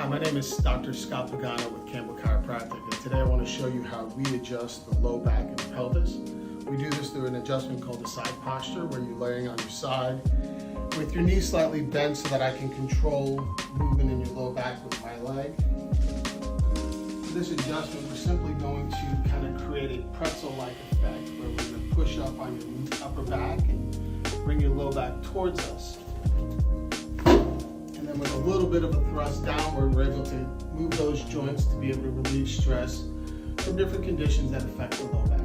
Hi, my name is Dr. Scott Pagano with Campbell Chiropractic, and today I want to show you how we adjust the low back and pelvis. We do this through an adjustment called the side posture, where you're laying on your side with your knees slightly bent so that I can control movement in your low back with my leg. For this adjustment, we're simply going to kind of create a pretzel-like effect where we're going to push up on your upper back and bring your low back towards us. And then with a little bit of a thrust downward, we're able to move those joints to be able to relieve stress from different conditions that affect the low back.